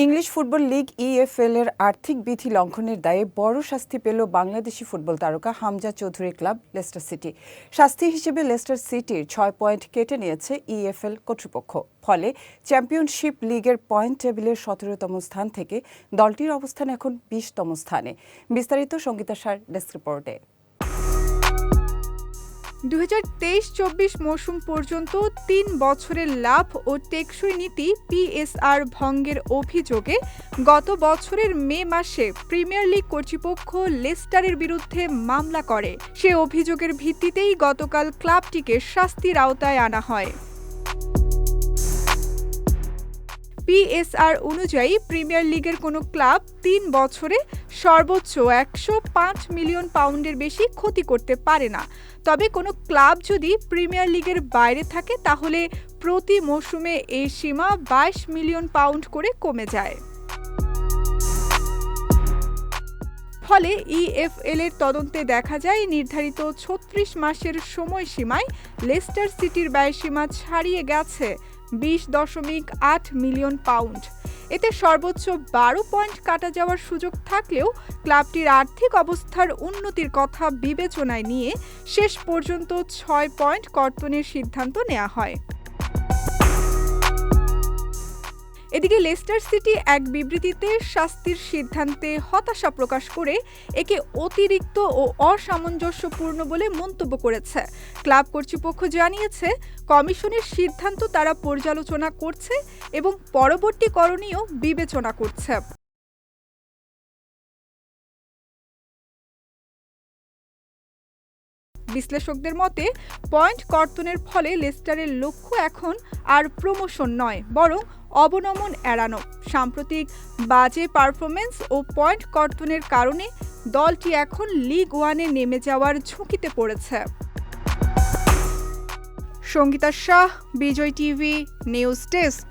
English football league EFL এর আর্থিক বিধি লঙ্ঘনের দায়ে বড় শাস্তি পেল বাংলাদেশি ফুটবল তারকা Hamza Chowdhury club Leicester city. শাস্তি হিসেবে লেস্টার সিটির ৬ পয়েন্ট কেটে নিয়েছে ইএফএল কর্তৃপক্ষ। ফলে চ্যাম্পিয়নশিপ লিগের পয়েন্ট টেবিলের ১৭তম স্থান থেকে দলটির অবস্থান এখন ২০তম স্থানে। বিস্তারিত সঙ্গীতা সার ডেস্ক রিপোর্টে। ২০২৩-২৪ মৌসুম পর্যন্ত ৩ বছরের লাভ ও টেকসই নীতি পিএসআর ভঙ্গের অভিযোগে গত বছরের মে মাসে প্রিমিয়ার লিগ কর্তৃপক্ষ লেস্টারের বিরুদ্ধে মামলা করে। সে অভিযোগের ভিত্তিতেই গতকাল ক্লাবটিকে শাস্তির আওতায় আনা হয়। পিএসআর অনুযায়ী প্রিমিয়ার লিগের কোনো ক্লাব ৩ বছরে সর্বোচ্চ ১০৫ মিলিয়ন পাউন্ডের বেশি ক্ষতি করতে পারে না। তবে কোনো ক্লাব যদি প্রিমিয়ার লিগের বাইরে থাকে তাহলে প্রতি মৌসুমে এই সীমা ২২ মিলিয়ন পাউন্ড করে কমে যায়। ফলে ইএফএল এর তদন্তে দেখা যায় নির্ধারিত ৩৬ মাসের সময়সীমায় লেস্টার সিটির ব্যয়সীমা ছাড়িয়ে গেছে ২০.৮ মিলিয়ন পাউন্ড। এতে সর্বোচ্চ ১২ পয়েন্ট কাটা যাওয়ার সুযোগ থাকলেও ক্লাবটির আর্থিক অবস্থার উন্নতির কথা বিবেচনায় নিয়ে শেষ পর্যন্ত ৬ পয়েন্ট কর্তনের সিদ্ধান্ত নেওয়া হয়। এদিকে লেস্টার সিটি এক বিবৃতিতে শাস্তির সিদ্ধান্তে হতাশা প্রকাশ করে একে অতিরিক্ত ও অসামঞ্জস্যপূর্ণ বলে মন্তব্য করেছে। ক্লাব কর্তৃপক্ষ জানিয়েছে, কমিশনের সিদ্ধান্ত তারা পর্যালোচনা করছে এবং পরবর্তী করণীয় বিবেচনা করছে। বিশ্লেষকদের মতে, পয়েন্ট কর্তনের ফলে লেস্টারের লক্ষ্য এখন আর প্রমোশন নয়, বরং অবনমন এড়ানো। সাম্প্রতিক বাজে পারফরমেন্স ও পয়েন্ট কর্তনের কারণে দলটি এখন লিগ ওয়ানে নেমে যাওয়ার ঝুঁকিতে পড়েছে। সঙ্গীতা শাহ, বিজয় টিভি নিউজ ডেস্ক।